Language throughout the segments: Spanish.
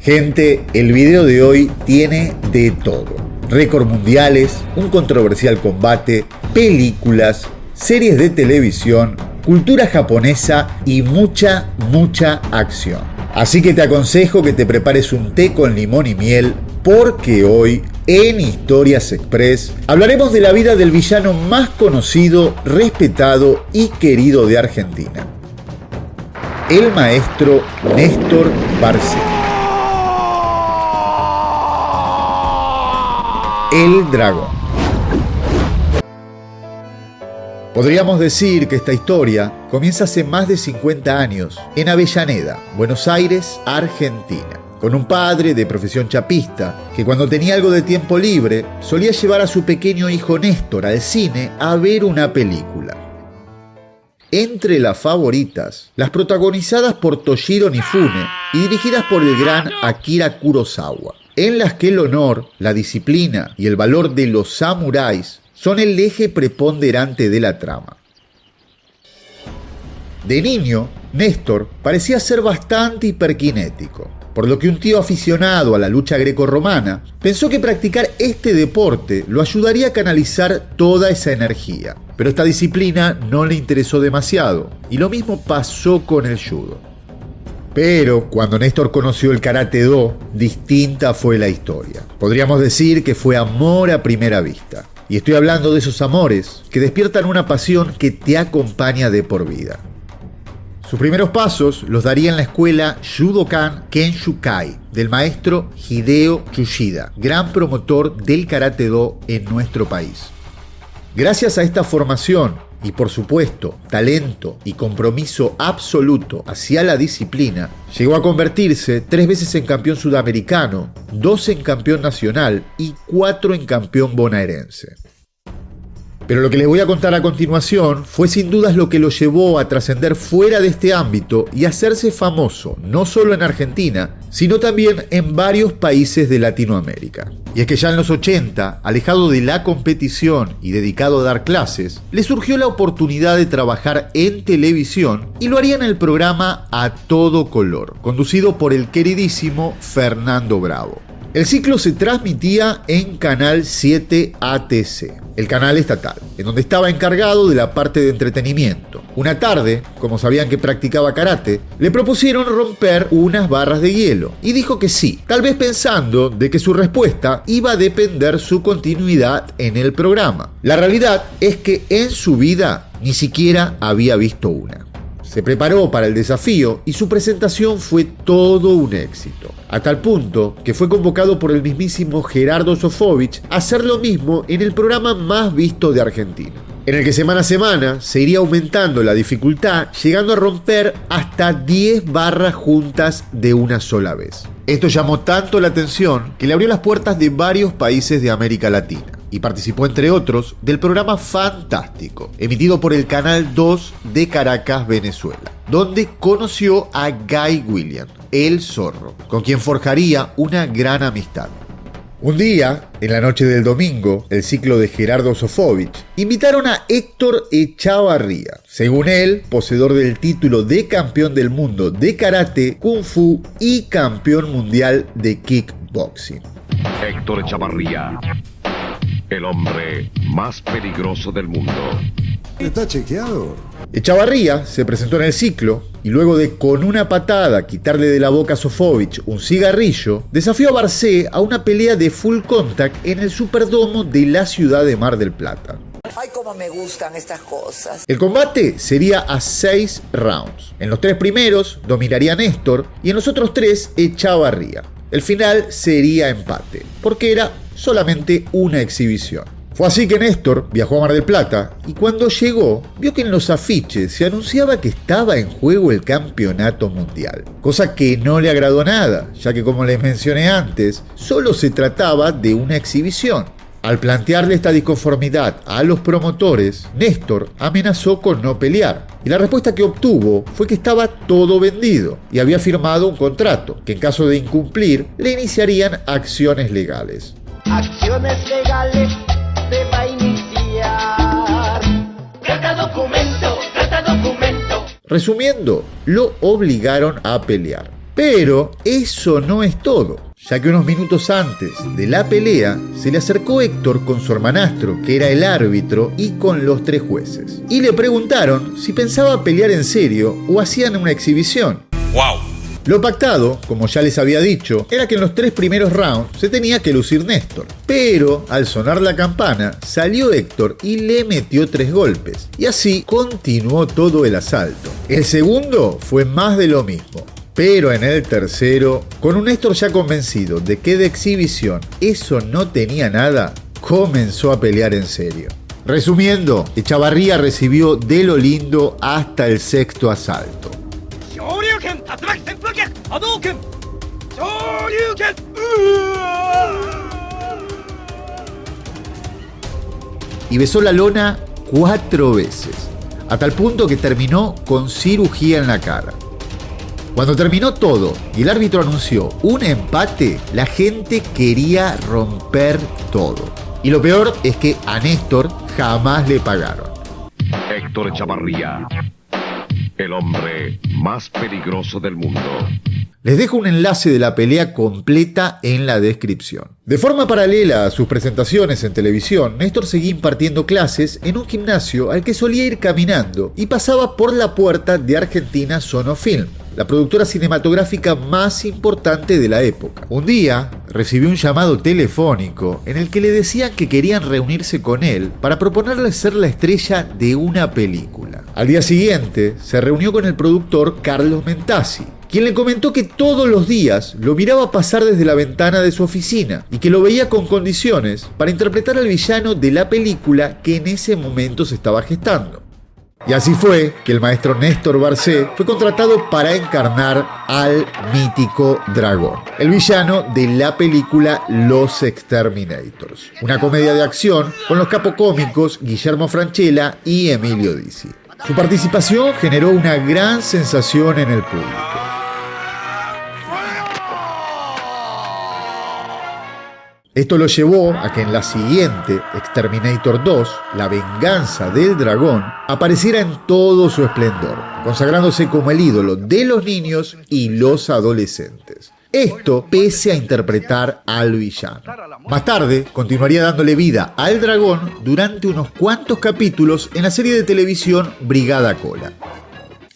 Gente, el video de hoy tiene de todo. Récord mundiales, un controversial combate, películas, series de televisión, cultura japonesa y mucha acción. Así que te aconsejo que te prepares un té con limón y miel, porque hoy, en Historias Express, hablaremos de la vida del villano más conocido, respetado y querido de Argentina. El maestro Néstor Barcelo. El dragón. Podríamos decir que esta historia comienza hace más de 50 años en Avellaneda, Buenos Aires, Argentina, con un padre de profesión chapista que cuando tenía algo de tiempo libre solía llevar a su pequeño hijo Néstor al cine a ver una película. Entre las favoritas, las protagonizadas por Toshiro Mifune y dirigidas por el gran Akira Kurosawa, en las que el honor, la disciplina y el valor de los samuráis son el eje preponderante de la trama. De niño, Néstor parecía ser bastante hiperkinético, por lo que un tío aficionado a la lucha grecorromana pensó que practicar este deporte lo ayudaría a canalizar toda esa energía. Pero esta disciplina no le interesó demasiado, y lo mismo pasó con el judo. Pero cuando Néstor conoció el Karate-Do, distinta fue la historia. Podríamos decir que fue amor a primera vista. Y estoy hablando de esos amores que despiertan una pasión que te acompaña de por vida. Sus primeros pasos los daría en la escuela Judokan Kenshukai del maestro Hideo Yoshida, gran promotor del Karate-Do en nuestro país. Gracias a esta formación y por supuesto talento y compromiso absoluto hacia la disciplina, llegó a convertirse 3 veces en campeón sudamericano, 2 en campeón nacional y 4 en campeón bonaerense. Pero lo que les voy a contar a continuación fue sin dudas lo que lo llevó a trascender fuera de este ámbito y hacerse famoso, no solo en Argentina, sino también en varios países de Latinoamérica. Y es que ya en los 80, alejado de la competición y dedicado a dar clases, le surgió la oportunidad de trabajar en televisión y lo haría en el programa A Todo Color, conducido por el queridísimo Fernando Bravo. El ciclo se transmitía en Canal 7 ATC, el canal estatal, en donde estaba encargado de la parte de entretenimiento. Una tarde, como sabían que practicaba karate, le propusieron romper unas barras de hielo y dijo que sí, tal vez pensando de que su respuesta iba a depender su continuidad en el programa. La realidad es que en su vida ni siquiera había visto una. Se preparó para el desafío y su presentación fue todo un éxito, a tal punto que fue convocado por el mismísimo Gerardo Sofovich a hacer lo mismo en el programa más visto de Argentina, en el que semana a semana se iría aumentando la dificultad, llegando a romper hasta 10 barras juntas de una sola vez. Esto llamó tanto la atención que le abrió las puertas de varios países de América Latina y participó, entre otros, del programa Fantástico, emitido por el Canal 2 de Caracas, Venezuela, donde conoció a Guy William, el Zorro, con quien forjaría una gran amistad. Un día, en la noche del domingo, el ciclo de Gerardo Sofovich, invitaron a Héctor Echavarría, según él, poseedor del título de campeón del mundo de karate, kung fu y campeón mundial de kickboxing. Héctor Echavarría, el hombre más peligroso del mundo. ¿Está chequeado? Echavarría se presentó en el ciclo y luego de con una patada quitarle de la boca a Sofovich un cigarrillo, desafió a Barcé a una pelea de full contact en el Superdomo de la ciudad de Mar del Plata. Ay, cómo me gustan estas cosas. El combate sería a 6 rounds. En los 3 primeros dominaría Néstor y en los otros 3 Echavarría. El final sería empate, porque era solamente una exhibición. Fue así que Néstor viajó a Mar del Plata y cuando llegó vio que en los afiches se anunciaba que estaba en juego el campeonato mundial, cosa que no le agradó nada, ya que como les mencioné antes, solo se trataba de una exhibición. Al plantearle esta disconformidad a los promotores, Néstor amenazó con no pelear, y la respuesta que obtuvo fue que estaba todo vendido y había firmado un contrato, que en caso de incumplir le iniciarían acciones legales. Acciones legales se va a iniciar. Trata documento. Resumiendo, lo obligaron a pelear. Pero eso no es todo, ya que unos minutos antes de la pelea se le acercó Héctor con su hermanastro, que era el árbitro, y con los 3 jueces. Y le preguntaron si pensaba pelear en serio o hacían una exhibición. ¡Wow! Lo pactado, como ya les había dicho, era que en los 3 primeros rounds se tenía que lucir Néstor. Pero al sonar la campana, salió Héctor y le metió 3 golpes. Y así continuó todo el asalto. El segundo fue más de lo mismo. Pero en el tercero, con un Néstor ya convencido de que de exhibición eso no tenía nada, comenzó a pelear en serio. Resumiendo, Echavarría recibió de lo lindo hasta el 6º asalto. Y besó la lona 4 veces, a tal punto que terminó con cirugía en la cara. Cuando terminó todo y el árbitro anunció un empate, la gente quería romper todo. Y lo peor es que a Néstor jamás le pagaron. Héctor Echavarría, el hombre más peligroso del mundo. Les dejo un enlace de la pelea completa en la descripción. De forma paralela a sus presentaciones en televisión, Néstor seguía impartiendo clases en un gimnasio al que solía ir caminando y pasaba por la puerta de Argentina Sonofilm, la productora cinematográfica más importante de la época. Un día recibió un llamado telefónico en el que le decían que querían reunirse con él para proponerle ser la estrella de una película. Al día siguiente se reunió con el productor Carlos Mentasi, quien le comentó que todos los días lo miraba pasar desde la ventana de su oficina y que lo veía con condiciones para interpretar al villano de la película que en ese momento se estaba gestando. Y así fue que el maestro Néstor Barcé fue contratado para encarnar al mítico dragón, el villano de la película Los Exterminators, una comedia de acción con los capocómicos Guillermo Francella y Emilio Dizzi. Su participación generó una gran sensación en el público. Esto lo llevó a que en la siguiente, Exterminator 2, La Venganza del Dragón, apareciera en todo su esplendor, consagrándose como el ídolo de los niños y los adolescentes. Esto pese a interpretar al villano. Más tarde, continuaría dándole vida al dragón durante unos cuantos capítulos en la serie de televisión Brigada Cola.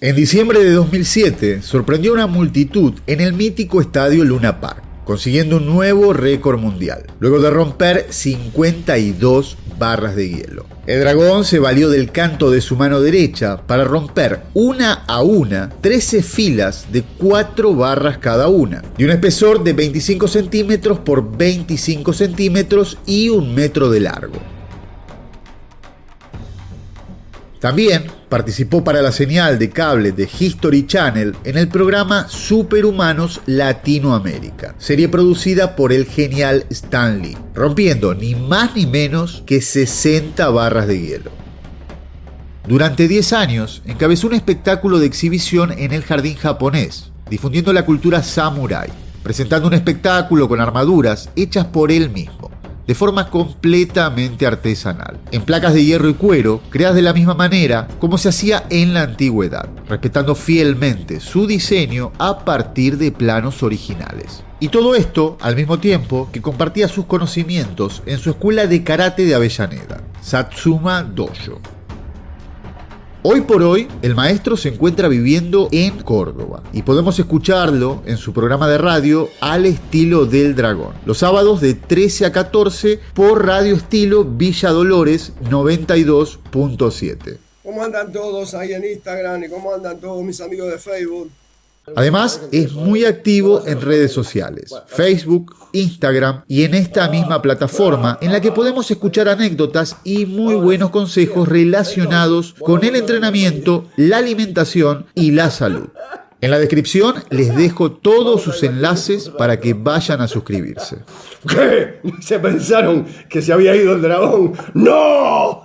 En diciembre de 2007, sorprendió a una multitud en el mítico estadio Luna Park, consiguiendo un nuevo récord mundial, luego de romper 52 barras de hielo. El dragón se valió del canto de su mano derecha para romper una a una 13 filas de 4 barras cada una, de un espesor de 25 centímetros por 25 centímetros y 1 metro de largo. También participó para la señal de cable de History Channel en el programa Superhumanos Latinoamérica, serie producida por el genial Stan Lee, rompiendo ni más ni menos que 60 barras de hielo. Durante 10 años encabezó un espectáculo de exhibición en el jardín japonés, difundiendo la cultura samurái, presentando un espectáculo con armaduras hechas por él mismo, de forma completamente artesanal, en placas de hierro y cuero, creadas de la misma manera como se hacía en la antigüedad, respetando fielmente su diseño a partir de planos originales. Y todo esto al mismo tiempo que compartía sus conocimientos en su escuela de karate de Avellaneda, Satsuma Dojo. Hoy por hoy, el maestro se encuentra viviendo en Córdoba y podemos escucharlo en su programa de radio Al Estilo del Dragón, los sábados de 13 a 14 por Radio Estilo Villa Dolores 92.7. ¿Cómo andan todos ahí en Instagram y cómo andan todos mis amigos de Facebook? Además, es muy activo en redes sociales, Facebook, Instagram y en esta misma plataforma en la que podemos escuchar anécdotas y muy buenos consejos relacionados con el entrenamiento, la alimentación y la salud. En la descripción les dejo todos sus enlaces para que vayan a suscribirse. ¿Qué? ¿Se pensaron que se había ido el dragón? ¡No!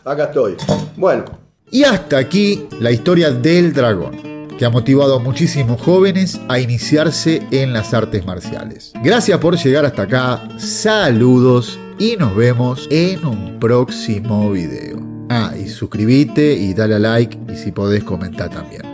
Acá estoy. Bueno. Y hasta aquí la historia del dragón, que ha motivado a muchísimos jóvenes a iniciarse en las artes marciales. Gracias por llegar hasta acá, saludos y nos vemos en un próximo video. Y suscríbete y dale a like y si podés comentar también.